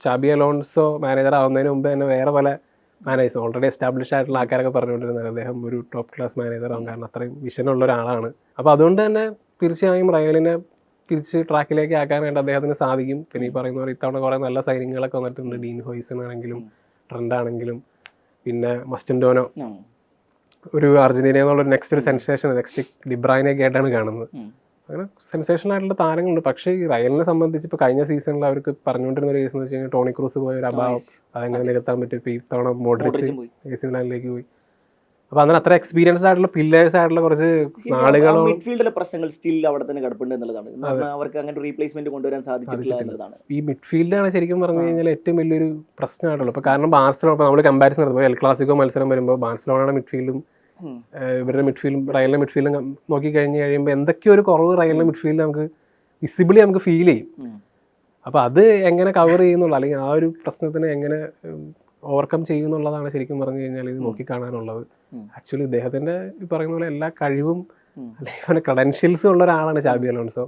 Xabi Alonso manager ആവുന്നതിന് മുമ്പ് തന്നെ വേറെ പല മാനേജേഴ്സ് ഓൾറെഡി എസ്റ്റാബ്ലിഷ് ആയിട്ടുള്ള ആൾക്കാരൊക്കെ പറഞ്ഞുകൊണ്ടിരുന്നത് അദ്ദേഹം ഒരു ടോപ്പ് ക്ലാസ് മാനേജർ ആവും, കാരണം അത്രയും വിഷനുള്ള ഒരാളാണ്. അപ്പോൾ അതുകൊണ്ട് തന്നെ തീർച്ചയായും റയലിനെ തിരിച്ച് ട്രാക്കിലേക്ക് ആക്കാനായിട്ട് അദ്ദേഹത്തിന് സാധിക്കും. പിന്നെ ഈ പറയുന്ന പോലെ ഇത്തവണ കുറേ നല്ല സൈനിങ്ങുകളൊക്കെ വന്നിട്ടുണ്ട്. ഡീൻ ഹോയ്സൺ ആണെങ്കിലും ട്രെൻഡ് ആണെങ്കിലും പിന്നെ മസ്റ്റൻഡോനോ, ഒരു അർജന്റീന എന്നുള്ള നെക്സ്റ്റ് ഒരു സെൻസേഷൻ, നെക്സ്റ്റ് ഡിബ്രൈനൊക്കെ ആയിട്ടാണ് കാണുന്നത്. അങ്ങനെ സെൻസേഷണൽ ആയിട്ടുള്ള താരങ്ങളുണ്ട്. പക്ഷേ ഈ റയലിനെ സംബന്ധിച്ച് ഇപ്പോൾ കഴിഞ്ഞ സീസണിൽ അവർക്ക് പറഞ്ഞുകൊണ്ടിരുന്ന ഒരു കേസ് എന്ന് വെച്ച് കഴിഞ്ഞാൽ ടോണി ക്രൂസ് പോയ ഒരു അഭാവം, അതെങ്ങനെ നികത്താൻ പറ്റും. ഇപ്പോൾ ഇത്തവണ മോഡ്രിച്ച് AC മിലാനിലേക്ക് പോയി. അപ്പോൾ അങ്ങനെ അത്ര എക്സ്പീരിയൻസ്ഡ് ആയിട്ടുള്ള പില്ലേഴ്സ് ആയിട്ടുള്ള കുറച്ച് നാളുകളോ മിഡ്ഫീൽഡിലെ പ്രശ്നങ്ങൾ സ്റ്റിൽ അവിടെ തന്നെ കിടപ്പുണ്ട് എന്നുള്ളതാണ്. അവർക്ക് അങ്ങനെ റീപ്ലേസ്മെന്റ് കൊണ്ടുവരാൻ സാധിച്ചിട്ടില്ല എന്നുള്ളതാണ്. ഈ മിഡ്ഫീൽഡാണ് ശരിക്കും പറഞ്ഞു കഴിഞ്ഞാൽ ഏറ്റവും വലിയൊരു പ്രശ്നമായിട്ടുള്ളത്. ഇപ്പോൾ കാരണം ബാർസലോണ, ഇപ്പോൾ നമ്മൾ കമ്പാരിസൺ നടത്തുമ്പോൾ എൽ ക്ലാസിക്കോ മത്സരം വരുമ്പോൾ ബാർസലോണയുടെ മിഡ്ഫീൽഡും ഇവരുടെ മിഡ്ഫീൽഡും റയലിലെ മിഡ്ഫീൽഡും നോക്കി കഴിഞ്ഞ് കഴിയുമ്പോൾ എന്തൊക്കെയോ ഒരു കുറവ് റയലിലെ മിഡ്ഫീൽഡിൽ നമുക്ക് വിസിബിളി നമുക്ക് ഫീൽ ചെയ്യും. അപ്പോൾ അത് എങ്ങനെ കവർ ചെയ്യുന്നുള്ള, അല്ലെങ്കിൽ ആ ഒരു പ്രശ്നത്തിനെ എങ്ങനെ ഓവർകം ചെയ്യുന്നുള്ളതാണ് ശരിക്കും പറഞ്ഞു കഴിഞ്ഞാൽ ഇത് നോക്കിക്കാണാനുള്ളത്. ആക്ച്വലി ഇദ്ദേഹത്തിൻ്റെ ഈ പറയുന്ന പോലെ എല്ലാ കഴിവും അല്ലെങ്കിൽ ക്രെഡൻഷ്യൽസും ഉള്ള ഒരാളാണ് ചാബി അലോൺസോ.